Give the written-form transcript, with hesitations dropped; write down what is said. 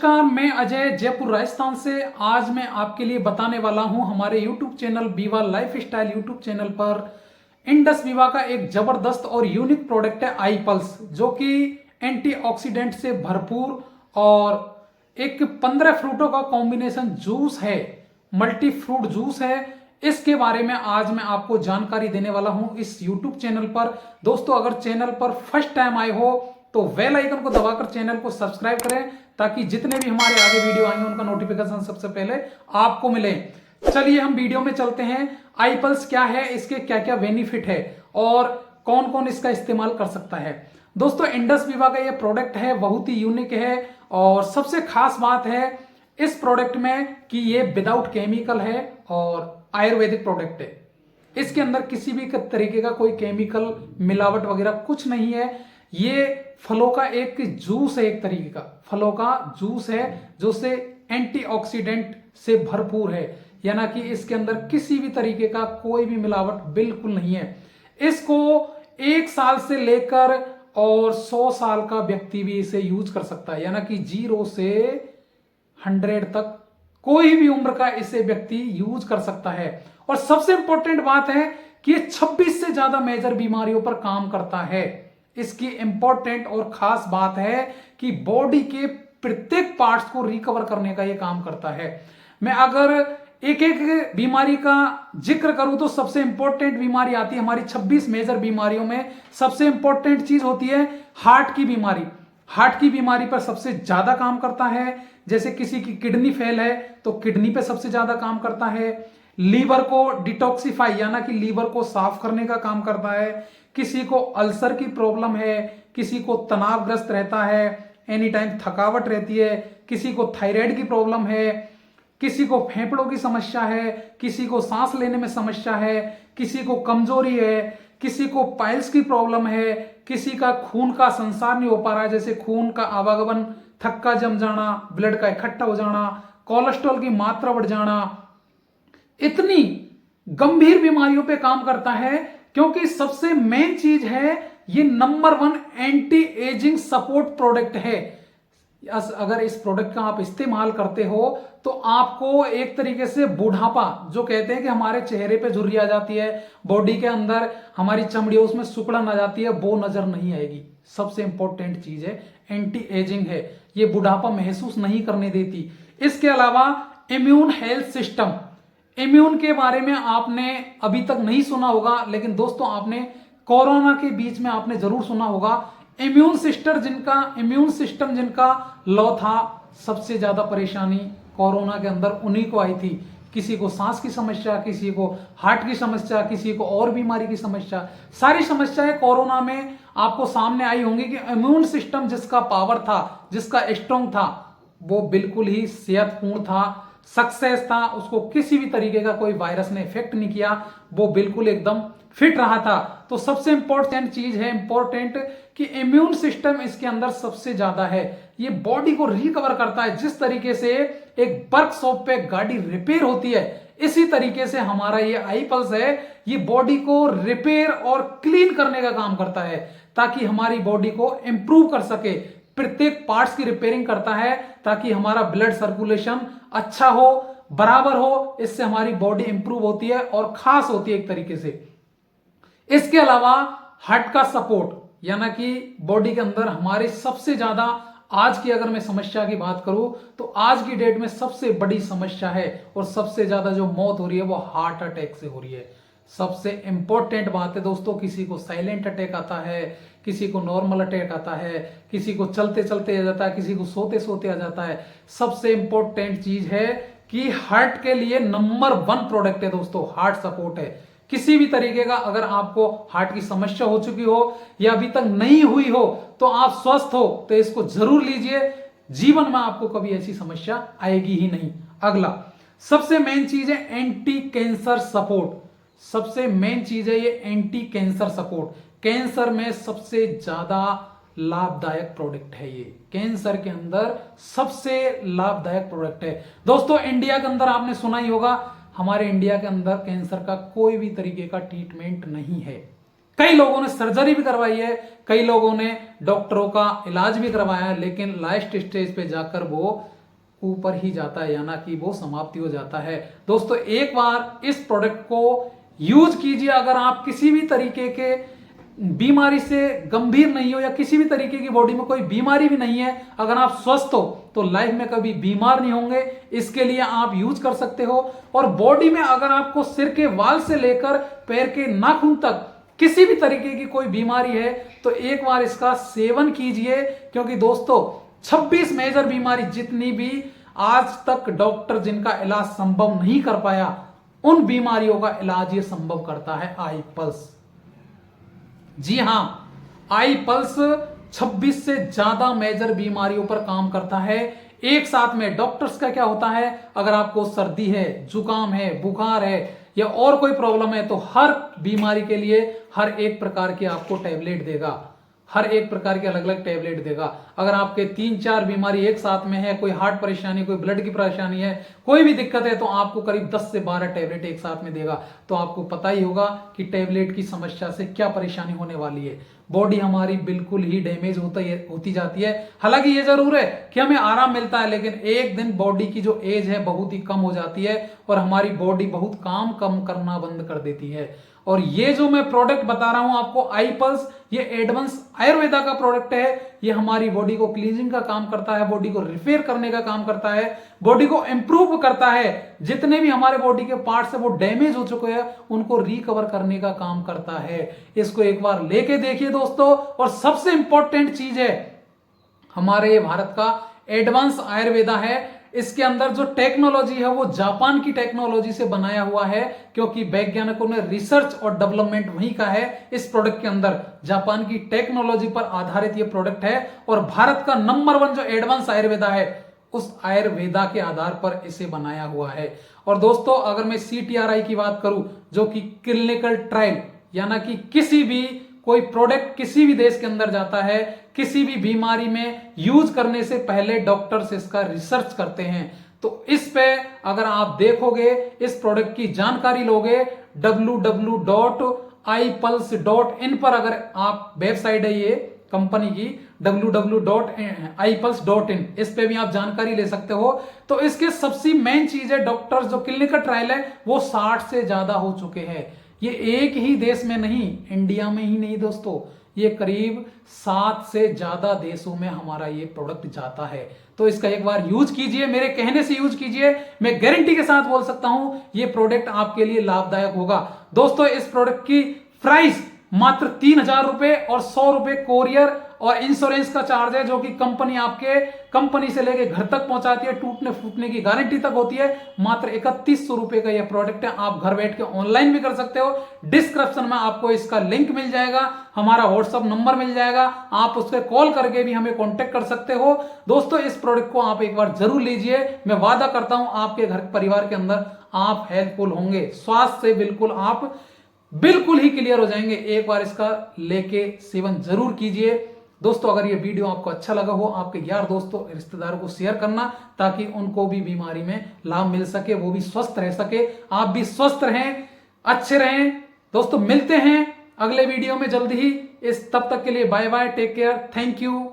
नमस्कार, मैं अजय जयपुर राजस्थान से। आज मैं आपके लिए बताने वाला हूं हमारे YouTube channel Beeva life style YouTube channel पर इंडस बीवा का एक जबरदस्त और यूनिक प्रोडक्ट है आई पल्स, जो कि एंटीऑक्सीडेंट से भरपूर और एक 15 फ्रूटों का कॉम्बिनेशन जूस है, मल्टी फ्रूट जूस है। इसके बारे में आज मैं आपको जानकारी देने वाला हूं इस YouTube चैनल पर। दोस्तों, अगर चैनल पर फर्स्ट टाइम आए हो तो बेल आइकन को दबाकर चैनल को सब्सक्राइब करें, ताकि जितने भी हमारे आगे वीडियो आएंगे उनका नोटिफिकेशन सबसे पहले आपको मिले। चलिए हम वीडियो में चलते हैं। आई पल्स क्या है, इसके क्या क्या बेनिफिट है और कौन कौन इसका इस्तेमाल कर सकता है। दोस्तों, इंडस बीवा का ये प्रोडक्ट है, बहुत ही यूनिक है और सबसे खास बात है इस प्रोडक्ट में कि ये विदाउट केमिकल है और आयुर्वेदिक प्रोडक्ट है। इसके अंदर किसी भी तरीके का कोई केमिकल मिलावट वगैरह कुछ नहीं है। ये फलों का एक जूस है, एक तरीके का फलों का जूस है जो से एंटीऑक्सीडेंट से भरपूर है, यानी कि इसके अंदर किसी भी तरीके का कोई भी मिलावट बिल्कुल नहीं है। इसको 1 साल से लेकर और 100 साल का व्यक्ति भी इसे यूज कर सकता है, यानी कि 0 से 100 तक कोई भी उम्र का इसे व्यक्ति यूज कर सकता है। और सबसे इंपॉर्टेंट बात है कि ये 26 से ज्यादा मेजर बीमारियों पर काम करता है। इसकी इंपॉर्टेंट और खास बात है कि बॉडी के प्रत्येक पार्ट्स को रिकवर करने का यह काम करता है। मैं अगर एक एक बीमारी का जिक्र करूं तो सबसे इंपॉर्टेंट बीमारी आती है हमारी 26 मेजर बीमारियों में। सबसे इंपॉर्टेंट चीज होती है हार्ट की बीमारी। हार्ट की बीमारी पर सबसे ज्यादा काम करता है। जैसे किसी की किडनी फेल है तो किडनी पे सबसे ज्यादा काम करता है। लीवर को डिटॉक्सिफाई यानी कि लीवर को साफ करने का काम करता है। किसी को अल्सर की प्रॉब्लम है, किसी को तनावग्रस्त रहता है, एनी टाइम थकावट रहती है, किसी को थायराइड की प्रॉब्लम है, किसी को फेफड़ों की समस्या है, किसी को सांस लेने में समस्या है, किसी को कमजोरी है, किसी को पाइल्स की प्रॉब्लम है, किसी का खून का संसार नहीं हो पा रहा है, जैसे खून का आवागमन, थक्का जम जाना, ब्लड का इकट्ठा हो जाना, कोलेस्ट्रॉल की मात्रा बढ़ जाना, इतनी गंभीर बीमारियों पे काम करता है। क्योंकि सबसे मेन चीज है ये number 1 anti ageing support product है। अगर इस प्रोडक्ट का आप इस्तेमाल करते हो तो आपको एक तरीके से बुढ़ापा, जो कहते हैं कि हमारे चेहरे पे झुर्री आ जाती है, बॉडी के अंदर हमारी चमड़ी उसमें सिकुड़न आ जाती है, वो नजर नहीं आएगी। सबसे इंपॉर्टेंट चीज है एंटी एजिंग है, ये बुढ़ापा महसूस नहीं करने देती। इसके अलावा इम्यून हेल्थ सिस्टम, इम्यून के बारे में आपने अभी तक नहीं सुना होगा, लेकिन दोस्तों आपने कोरोना के बीच में आपने जरूर सुना होगा। इम्यून सिस्टम जिनका लो था, सबसे ज्यादा परेशानी कोरोना के अंदर उन्हीं को आई थी। किसी को सांस की समस्या, किसी को हार्ट की समस्या, किसी को और बीमारी की समस्या, सारी समस्याएं कोरोना में आपको सामने आई होंगी कि इम्यून सिस्टम जिसका पावर था, जिसका स्ट्रांग था, वो बिल्कुल ही सेहतपूर्ण था, सक्सेस था, उसको किसी भी तरीके का कोई वायरस ने इफेक्ट नहीं किया, वो बिल्कुल एकदम फिट रहा था। तो सबसे इंपॉर्टेंट चीज है कि इम्यून सिस्टम इसके अंदर सबसे ज्यादा है। ये बॉडी को रिकवर करता है। जिस तरीके से एक वर्कशॉप पे गाड़ी रिपेयर होती है, इसी तरीके से हमारा ये आई पल्स है, ये बॉडी को रिपेयर और क्लीन करने का काम करता है, ताकि हमारी बॉडी को इंप्रूव कर सके। प्रत्येक पार्ट्स की रिपेयरिंग करता है ताकि हमारा ब्लड सर्कुलेशन अच्छा हो, बराबर हो। इससे हमारी बॉडी इंप्रूव होती है और खास होती है एक तरीके से। इसके अलावा हार्ट का सपोर्ट, यानी कि बॉडी के अंदर हमारे सबसे ज्यादा, आज की अगर मैं समस्या की बात करूं तो आज की डेट में सबसे बड़ी समस्या है और सबसे ज्यादा जो मौत हो रही है वो हार्ट अटैक से हो रही है। सबसे इंपॉर्टेंट बात है दोस्तों, किसी को साइलेंट अटैक आता है, किसी को नॉर्मल अटैक आता है, किसी को चलते चलते आ जाता है, किसी को सोते सोते आ जाता है। सबसे इंपॉर्टेंट चीज है कि हार्ट के लिए नंबर 1 प्रोडक्ट है दोस्तों, हार्ट सपोर्ट है। किसी भी तरीके का अगर आपको हार्ट की समस्या हो चुकी हो या अभी तक नहीं हुई हो तो आप स्वस्थ हो तो इसको जरूर लीजिए। जीवन में आपको कभी ऐसी समस्या आएगी ही नहीं। अगला सबसे मेन चीज है एंटी कैंसर सपोर्ट। सबसे मेन चीज है ये एंटी कैंसर सपोर्ट। कैंसर में सबसे ज्यादा लाभदायक प्रोडक्ट है ये, कैंसर के अंदर सबसे लाभदायक प्रोडक्ट है दोस्तों। इंडिया के अंदर आपने सुना ही होगा, हमारे इंडिया के अंदर कैंसर का कोई भी तरीके का ट्रीटमेंट नहीं है। कई लोगों ने सर्जरी भी करवाई है, कई लोगों ने डॉक्टरों का इलाज भी करवाया है, लेकिन लास्ट स्टेज पे जाकर वो ऊपर ही जाता है, यानी कि वो समाप्ति हो जाता है। दोस्तों एक बार इस प्रोडक्ट को यूज कीजिए। अगर आप किसी भी तरीके के बीमारी से गंभीर नहीं हो या किसी भी तरीके की बॉडी में कोई बीमारी भी नहीं है, अगर आप स्वस्थ हो तो लाइफ में कभी बीमार नहीं होंगे, इसके लिए आप यूज कर सकते हो। और बॉडी में अगर आपको सिर के वाल से लेकर पैर के नाखून तक किसी भी तरीके की कोई बीमारी है तो एक बार इसका सेवन कीजिए, क्योंकि दोस्तों 26 मेजर बीमारी जितनी भी आज तक डॉक्टर जिनका इलाज संभव नहीं कर पाया, उन बीमारियों का इलाज ये संभव करता है आई पल्स। जी हां, आई पल्स 26 से ज्यादा मेजर बीमारियों पर काम करता है एक साथ में। डॉक्टर्स का क्या होता है, अगर आपको सर्दी है, जुकाम है, बुखार है या और कोई प्रॉब्लम है तो हर बीमारी के लिए हर एक प्रकार की आपको टैबलेट देगा, हर एक प्रकार के अलग अलग टैबलेट देगा। अगर आपके 3-4 बीमारी एक साथ में है, कोई हार्ट परेशानी, कोई ब्लड की परेशानी है, कोई भी दिक्कत है, तो आपको करीब 10 से 12 टैबलेट एक साथ में देगा। तो आपको पता ही होगा कि टैबलेट की समस्या से क्या परेशानी होने वाली है। बॉडी हमारी बिल्कुल ही डैमेज होती जाती है। हालांकि ये जरूर है कि हमें आराम मिलता है, लेकिन एक दिन बॉडी की जो एज है बहुत ही कम हो जाती है और हमारी बॉडी बहुत काम कम करना बंद कर देती है। और ये जो मैं प्रोडक्ट बता रहा हूं आपको, आई पल्स, ये एडवांस आयुर्वेदा का प्रोडक्ट है। ये हमारी बॉडी को क्लीनिंग का काम करता है, बॉडी को रिपेयर करने का काम करता है, बॉडी को इंप्रूव करता है। जितने भी हमारे बॉडी के पार्ट्स है वो डैमेज हो चुके हैं, उनको रिकवर करने का काम करता है। इसको एक बार लेके देखिए दोस्तों। और सबसे इंपॉर्टेंट चीज है, हमारे भारत का एडवांस आयुर्वेदा है। इसके अंदर जो टेक्नोलॉजी है वो जापान की टेक्नोलॉजी से बनाया हुआ है, क्योंकि वैज्ञानिकों ने रिसर्च और डेवलपमेंट वहीं का है। इस प्रोडक्ट के अंदर जापान की टेक्नोलॉजी पर आधारित ये प्रोडक्ट है और भारत का नंबर 1 जो एडवांस आयुर्वेदा है उस आयुर्वेदा के आधार पर इसे बनाया हुआ है। और दोस्तों अगर मैं CTRI की बात करूं, जो कि क्लिनिकल ट्रायल, यानी कि किसी भी कोई प्रोडक्ट किसी भी देश के अंदर जाता है, किसी भी बीमारी में यूज करने से पहले डॉक्टर्स इसका रिसर्च करते हैं। तो इस पे अगर आप देखोगे, इस प्रोडक्ट की जानकारी लोगे, www.ipulse.in पर अगर आप, वेबसाइट है ये कंपनी की, www.ipulse.in, इस पे भी आप जानकारी ले सकते हो। तो इसके सबसे मेन चीज है, डॉक्टर्स जो क्लिनिकल ट्रायल है वो 60 से ज्यादा हो चुके हैं। ये एक ही देश में नहीं, इंडिया में ही नहीं दोस्तों, ये करीब 7 से ज्यादा देशों में हमारा ये प्रोडक्ट जाता है। तो इसका एक बार यूज कीजिए, मेरे कहने से यूज कीजिए। मैं गारंटी के साथ बोल सकता हूं ये प्रोडक्ट आपके लिए लाभदायक होगा। दोस्तों इस प्रोडक्ट की प्राइस मात्र 3000 रुपए और 100 रुपए कोरियर और इंश्योरेंस का चार्ज है, जो कि कंपनी आपके कंपनी से लेके घर तक पहुंचाती है। टूटने फूटने की गारंटी तक होती है। मात्र 3100 रुपए का यह प्रोडक्ट है। आप घर बैठ के ऑनलाइन भी कर सकते हो। डिस्क्रिप्शन में आपको इसका लिंक मिल जाएगा, हमारा व्हाट्सअप नंबर मिल जाएगा, आप उस पर कॉल करके भी हमें कॉन्टेक्ट कर सकते हो। दोस्तों इस प्रोडक्ट को आप एक बार जरूर लीजिए। मैं वादा करता हूं आपके घर परिवार के अंदर आप हेल्पफुल होंगे, स्वास्थ्य से बिल्कुल आप बिल्कुल ही क्लियर हो जाएंगे। एक बार इसका लेके सेवन जरूर कीजिए। दोस्तों अगर ये वीडियो आपको अच्छा लगा हो, आपके यार दोस्तों रिश्तेदारों को शेयर करना, ताकि उनको भी बीमारी में लाभ मिल सके, वो भी स्वस्थ रह सके, आप भी स्वस्थ रहें, अच्छे रहें। दोस्तों मिलते हैं अगले वीडियो में जल्दी ही। तब तक के लिए bye bye, take care, thank you.